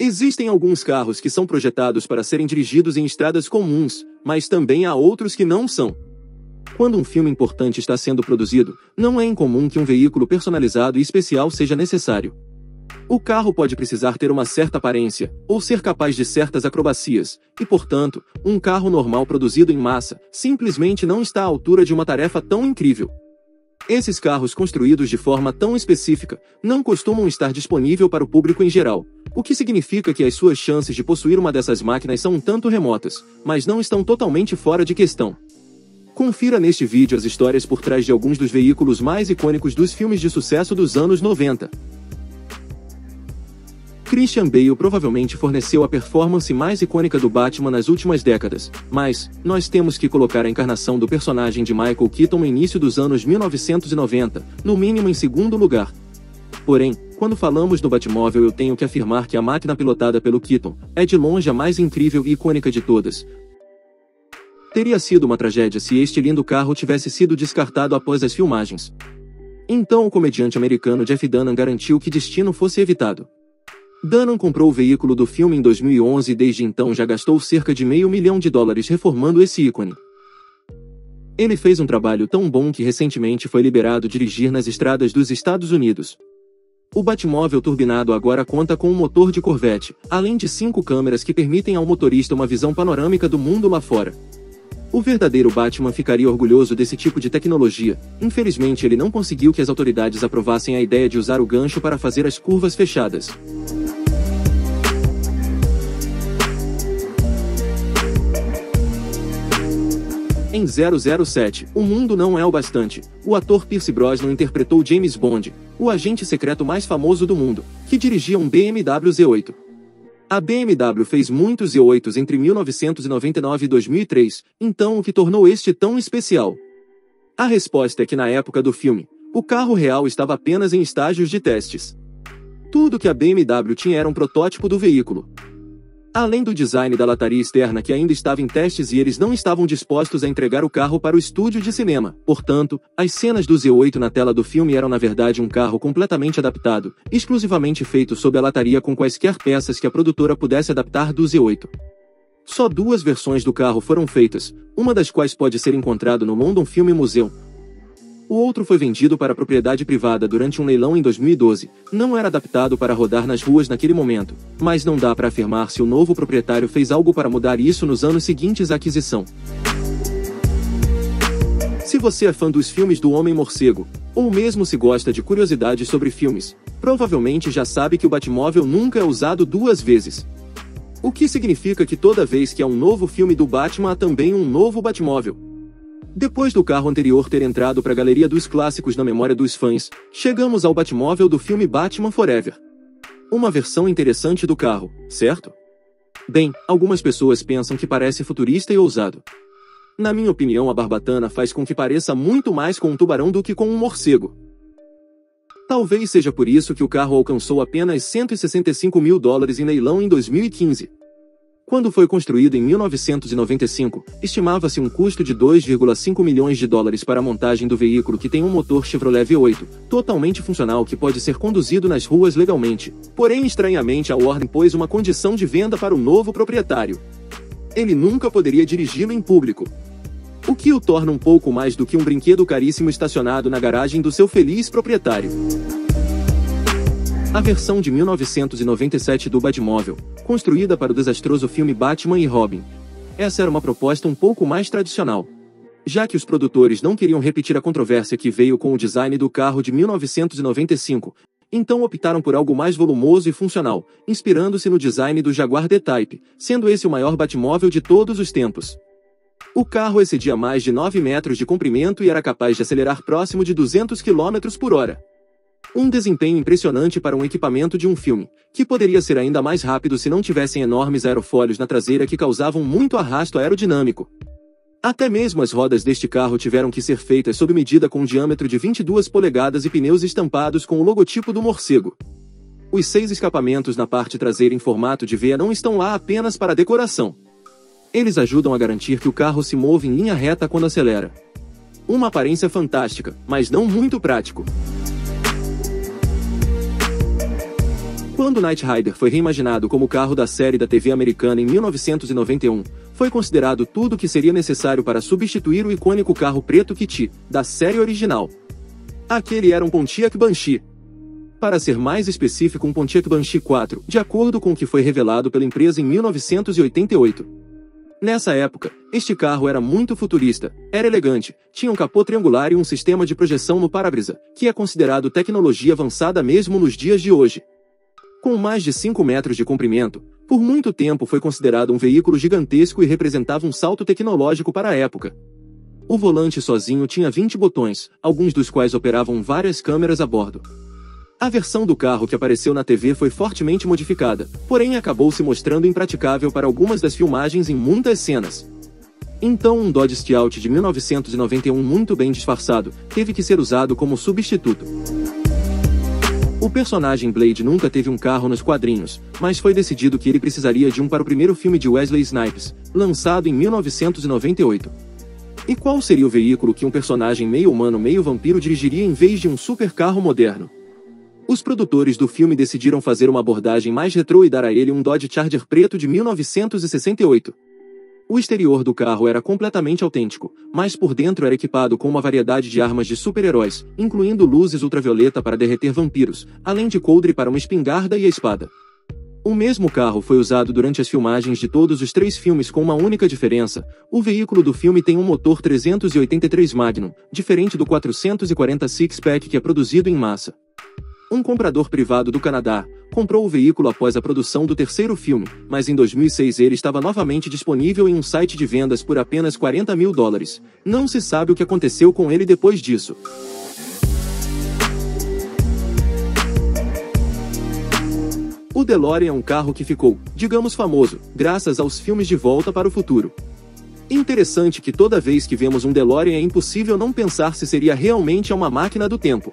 Existem alguns carros que são projetados para serem dirigidos em estradas comuns, mas também há outros que não são. Quando um filme importante está sendo produzido, não é incomum que um veículo personalizado e especial seja necessário. O carro pode precisar ter uma certa aparência, ou ser capaz de certas acrobacias, e portanto, um carro normal produzido em massa, simplesmente não está à altura de uma tarefa tão incrível. Esses carros construídos de forma tão específica, não costumam estar disponível para o público em geral, o que significa que as suas chances de possuir uma dessas máquinas são um tanto remotas, mas não estão totalmente fora de questão. Confira neste vídeo as histórias por trás de alguns dos veículos mais icônicos dos filmes de sucesso dos anos 90. Christian Bale provavelmente forneceu a performance mais icônica do Batman nas últimas décadas, mas nós temos que colocar a encarnação do personagem de Michael Keaton no início dos anos 1990, no mínimo em segundo lugar. Porém, quando falamos do Batmóvel, eu tenho que afirmar que a máquina pilotada pelo Keaton é de longe a mais incrível e icônica de todas. Teria sido uma tragédia se este lindo carro tivesse sido descartado após as filmagens. Então o comediante americano Jeff Dunham garantiu que destino fosse evitado. Dunham comprou o veículo do filme em 2011 e desde então já gastou cerca de $500 mil reformando esse ícone. Ele fez um trabalho tão bom que recentemente foi liberado dirigir nas estradas dos Estados Unidos. O Batmóvel turbinado agora conta com um motor de Corvette, além de 5 câmeras que permitem ao motorista uma visão panorâmica do mundo lá fora. O verdadeiro Batman ficaria orgulhoso desse tipo de tecnologia. Infelizmente ele não conseguiu que as autoridades aprovassem a ideia de usar o gancho para fazer as curvas fechadas. Em 007, O Mundo Não É o Bastante, o ator Pierce Brosnan interpretou James Bond, o agente secreto mais famoso do mundo, que dirigia um BMW Z8. A BMW fez muitos Z8s entre 1999 e 2003, então o que tornou este tão especial? A resposta é que na época do filme, o carro real estava apenas em estágios de testes. Tudo que a BMW tinha era um protótipo do veículo. Além do design da lataria externa que ainda estava em testes e eles não estavam dispostos a entregar o carro para o estúdio de cinema. Portanto, as cenas do Z8 na tela do filme eram na verdade um carro completamente adaptado, exclusivamente feito sob a lataria com quaisquer peças que a produtora pudesse adaptar do Z8. Só 2 versões do carro foram feitas, uma das quais pode ser encontrado no London Film Museum. O outro foi vendido para propriedade privada durante um leilão em 2012, não era adaptado para rodar nas ruas naquele momento, mas não dá para afirmar se o novo proprietário fez algo para mudar isso nos anos seguintes à aquisição. Se você é fã dos filmes do Homem-Morcego, ou mesmo se gosta de curiosidades sobre filmes, provavelmente já sabe que o Batmóvel nunca é usado 2 vezes. O que significa que toda vez que há um novo filme do Batman há também um novo Batmóvel. Depois do carro anterior ter entrado para a galeria dos clássicos na memória dos fãs, chegamos ao Batmóvel do filme Batman Forever. Uma versão interessante do carro, certo? Bem, algumas pessoas pensam que parece futurista e ousado. Na minha opinião, a barbatana faz com que pareça muito mais com um tubarão do que com um morcego. Talvez seja por isso que o carro alcançou apenas $165 mil em leilão em 2015. Quando foi construído em 1995, estimava-se um custo de $2,5 milhões para a montagem do veículo que tem um motor Chevrolet V8, totalmente funcional que pode ser conduzido nas ruas legalmente. Porém, estranhamente, a Warner pôs uma condição de venda para o novo proprietário. Ele nunca poderia dirigi-lo em público. O que o torna um pouco mais do que um brinquedo caríssimo estacionado na garagem do seu feliz proprietário. A versão de 1997 do Batmóvel, construída para o desastroso filme Batman e Robin. Essa era uma proposta um pouco mais tradicional. Já que os produtores não queriam repetir a controvérsia que veio com o design do carro de 1995, então optaram por algo mais volumoso e funcional, inspirando-se no design do Jaguar D-Type, sendo esse o maior Batmóvel de todos os tempos. O carro excedia mais de 9 metros de comprimento e era capaz de acelerar próximo de 200 km por hora. Um desempenho impressionante para um equipamento de um filme, que poderia ser ainda mais rápido se não tivessem enormes aerofólios na traseira que causavam muito arrasto aerodinâmico. Até mesmo as rodas deste carro tiveram que ser feitas sob medida com um diâmetro de 22 polegadas e pneus estampados com o logotipo do morcego. Os 6 escapamentos na parte traseira em formato de veia não estão lá apenas para decoração. Eles ajudam a garantir que o carro se move em linha reta quando acelera. Uma aparência fantástica, mas não muito prático. Quando o Knight Rider foi reimaginado como carro da série da TV americana em 1991, foi considerado tudo o que seria necessário para substituir o icônico carro preto Kitty, da série original. Aquele era um Pontiac Banshee. Para ser mais específico, um Pontiac Banshee 4, de acordo com o que foi revelado pela empresa em 1988. Nessa época, este carro era muito futurista, era elegante, tinha um capô triangular e um sistema de projeção no para-brisa, que é considerado tecnologia avançada mesmo nos dias de hoje. Com mais de 5 metros de comprimento, por muito tempo foi considerado um veículo gigantesco e representava um salto tecnológico para a época. O volante sozinho tinha 20 botões, alguns dos quais operavam várias câmeras a bordo. A versão do carro que apareceu na TV foi fortemente modificada, porém acabou se mostrando impraticável para algumas das filmagens em muitas cenas. Então um Dodge Stealth de 1991 muito bem disfarçado, teve que ser usado como substituto. O personagem Blade nunca teve um carro nos quadrinhos, mas foi decidido que ele precisaria de um para o primeiro filme de Wesley Snipes, lançado em 1998. E qual seria o veículo que um personagem meio humano meio vampiro dirigiria em vez de um supercarro moderno? Os produtores do filme decidiram fazer uma abordagem mais retrô e dar a ele um Dodge Charger preto de 1968. O exterior do carro era completamente autêntico, mas por dentro era equipado com uma variedade de armas de super-heróis, incluindo luzes ultravioleta para derreter vampiros, além de coldre para uma espingarda e a espada. O mesmo carro foi usado durante as filmagens de todos os 3 filmes com uma única diferença: o veículo do filme tem um motor 383 Magnum, diferente do 440 Six-Pack que é produzido em massa. Um comprador privado do Canadá comprou o veículo após a produção do 3º filme, mas em 2006 ele estava novamente disponível em um site de vendas por apenas $40 mil. Não se sabe o que aconteceu com ele depois disso. O DeLorean é um carro que ficou, digamos, famoso, graças aos filmes De Volta para o Futuro. Interessante que toda vez que vemos um DeLorean é impossível não pensar se seria realmente uma máquina do tempo.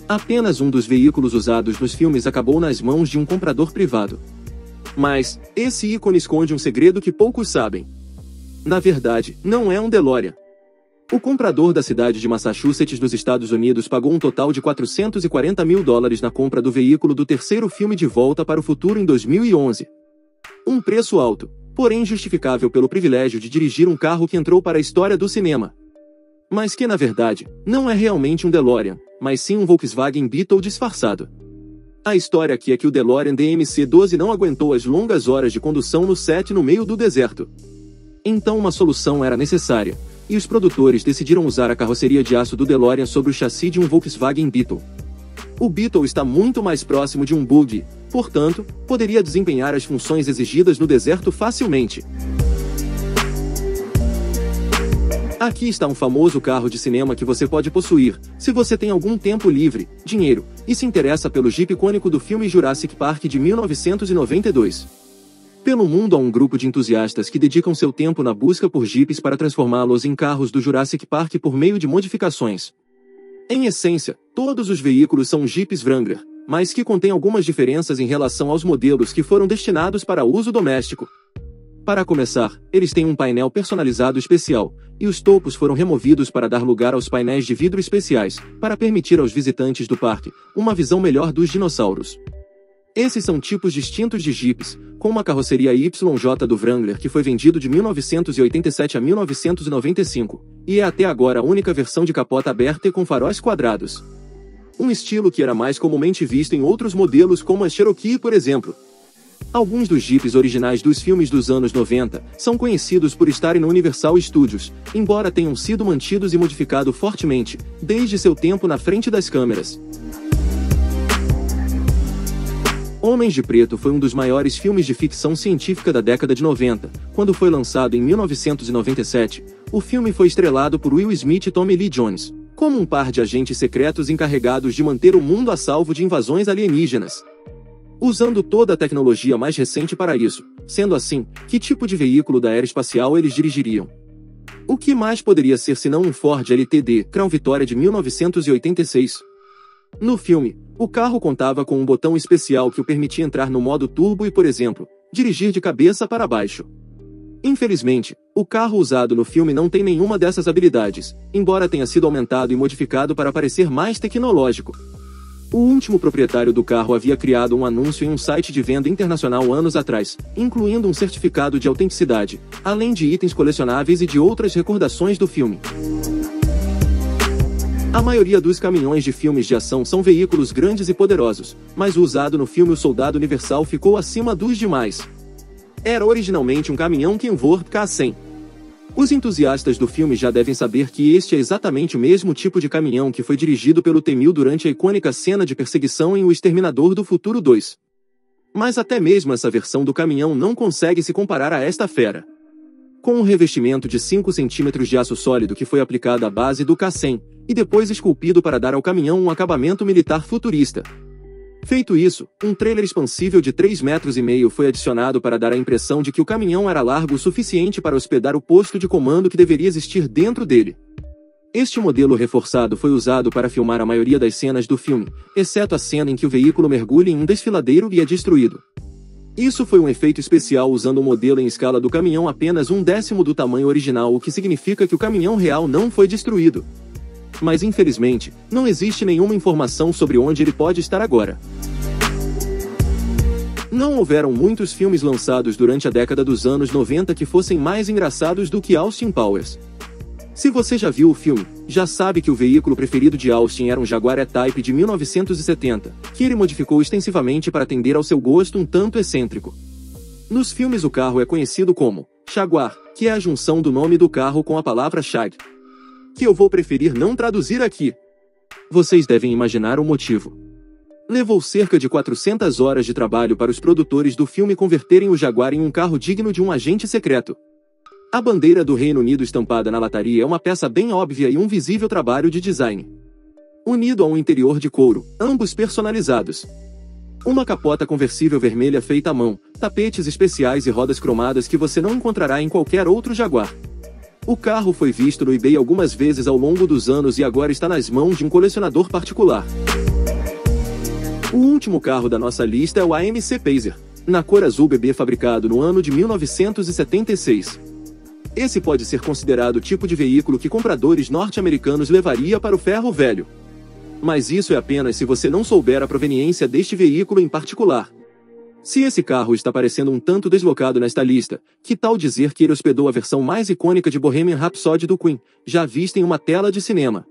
Apenas um dos veículos usados nos filmes acabou nas mãos de um comprador privado. Mas, esse ícone esconde um segredo que poucos sabem. Na verdade, não é um DeLorean. O comprador da cidade de Massachusetts, nos Estados Unidos, pagou um total de $440 mil na compra do veículo do 3º filme De Volta para o Futuro em 2011. Um preço alto, porém justificável pelo privilégio de dirigir um carro que entrou para a história do cinema. Mas que na verdade, não é realmente um DeLorean, mas sim um Volkswagen Beetle disfarçado. A história aqui é que o DeLorean DMC-12 não aguentou as longas horas de condução no set no meio do deserto. Então uma solução era necessária, e os produtores decidiram usar a carroceria de aço do DeLorean sobre o chassi de um Volkswagen Beetle. O Beetle está muito mais próximo de um buggy, portanto, poderia desempenhar as funções exigidas no deserto facilmente. Aqui está um famoso carro de cinema que você pode possuir, se você tem algum tempo livre, dinheiro, e se interessa pelo Jeep icônico do filme Jurassic Park de 1992. Pelo mundo há um grupo de entusiastas que dedicam seu tempo na busca por Jeeps para transformá-los em carros do Jurassic Park por meio de modificações. Em essência, todos os veículos são Jeeps Wrangler, mas que contêm algumas diferenças em relação aos modelos que foram destinados para uso doméstico. Para começar, eles têm um painel personalizado especial, e os topos foram removidos para dar lugar aos painéis de vidro especiais, para permitir aos visitantes do parque uma visão melhor dos dinossauros. Esses são tipos distintos de Jeeps, com uma carroceria YJ do Wrangler que foi vendido de 1987 a 1995, e é até agora a única versão de capota aberta e com faróis quadrados. Um estilo que era mais comumente visto em outros modelos como a Cherokee, por exemplo. Alguns dos Jeeps originais dos filmes dos anos 90 são conhecidos por estarem no Universal Studios, embora tenham sido mantidos e modificados fortemente, desde seu tempo na frente das câmeras. Homens de Preto foi um dos maiores filmes de ficção científica da década de 90, quando foi lançado em 1997. O filme foi estrelado por Will Smith e Tommy Lee Jones, como um par de agentes secretos encarregados de manter o mundo a salvo de invasões alienígenas. Usando toda a tecnologia mais recente para isso. Sendo assim, que tipo de veículo da era espacial eles dirigiriam? O que mais poderia ser senão um Ford LTD Crown Victoria de 1986? No filme, o carro contava com um botão especial que o permitia entrar no modo turbo e, por exemplo, dirigir de cabeça para baixo. Infelizmente, o carro usado no filme não tem nenhuma dessas habilidades, embora tenha sido aumentado e modificado para parecer mais tecnológico. O último proprietário do carro havia criado um anúncio em um site de venda internacional anos atrás, incluindo um certificado de autenticidade, além de itens colecionáveis e de outras recordações do filme. A maioria dos caminhões de filmes de ação são veículos grandes e poderosos, mas o usado no filme O Soldado Universal ficou acima dos demais. Era originalmente um caminhão Kenworth K100. Os entusiastas do filme já devem saber que este é exatamente o mesmo tipo de caminhão que foi dirigido pelo T-1000 durante a icônica cena de perseguição em O Exterminador do Futuro 2. Mas até mesmo essa versão do caminhão não consegue se comparar a esta fera. Com um revestimento de 5 centímetros de aço sólido que foi aplicado à base do K100, e depois esculpido para dar ao caminhão um acabamento militar futurista. Feito isso, um trailer expansível de 3,5 metros foi adicionado para dar a impressão de que o caminhão era largo o suficiente para hospedar o posto de comando que deveria existir dentro dele. Este modelo reforçado foi usado para filmar a maioria das cenas do filme, exceto a cena em que o veículo mergulha em um desfiladeiro e é destruído. Isso foi um efeito especial usando o modelo em escala do caminhão apenas 1/10 do tamanho original, o que significa que o caminhão real não foi destruído. Mas infelizmente, não existe nenhuma informação sobre onde ele pode estar agora. Não houveram muitos filmes lançados durante a década dos anos 90 que fossem mais engraçados do que Austin Powers. Se você já viu o filme, já sabe que o veículo preferido de Austin era um Jaguar E-Type de 1970, que ele modificou extensivamente para atender ao seu gosto um tanto excêntrico. Nos filmes o carro é conhecido como Jaguar, que é a junção do nome do carro com a palavra Shag, que eu vou preferir não traduzir aqui. Vocês devem imaginar o motivo. Levou cerca de 400 horas de trabalho para os produtores do filme converterem o Jaguar em um carro digno de um agente secreto. A bandeira do Reino Unido estampada na lataria é uma peça bem óbvia e um visível trabalho de design. Unido a um interior de couro, ambos personalizados. Uma capota conversível vermelha feita à mão, tapetes especiais e rodas cromadas que você não encontrará em qualquer outro Jaguar. O carro foi visto no eBay algumas vezes ao longo dos anos e agora está nas mãos de um colecionador particular. O último carro da nossa lista é o AMC Pacer, na cor azul bebê, fabricado no ano de 1976. Esse pode ser considerado o tipo de veículo que compradores norte-americanos levaria para o ferro velho. Mas isso é apenas se você não souber a proveniência deste veículo em particular. Se esse carro está parecendo um tanto deslocado nesta lista, que tal dizer que ele hospedou a versão mais icônica de Bohemian Rhapsody do Queen, já vista em uma tela de cinema?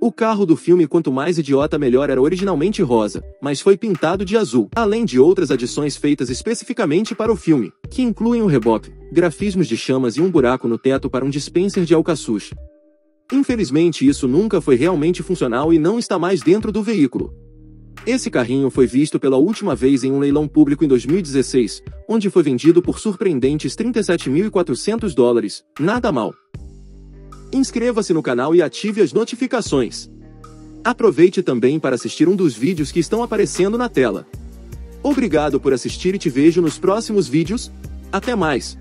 O carro do filme Quanto Mais Idiota Melhor era originalmente rosa, mas foi pintado de azul, além de outras adições feitas especificamente para o filme, que incluem um reboque, grafismos de chamas e um buraco no teto para um dispenser de alcaçuz. Infelizmente isso nunca foi realmente funcional e não está mais dentro do veículo. Esse carrinho foi visto pela última vez em um leilão público em 2016, onde foi vendido por surpreendentes $37.400, nada mal. Inscreva-se no canal e ative as notificações. Aproveite também para assistir um dos vídeos que estão aparecendo na tela. Obrigado por assistir e te vejo nos próximos vídeos. Até mais!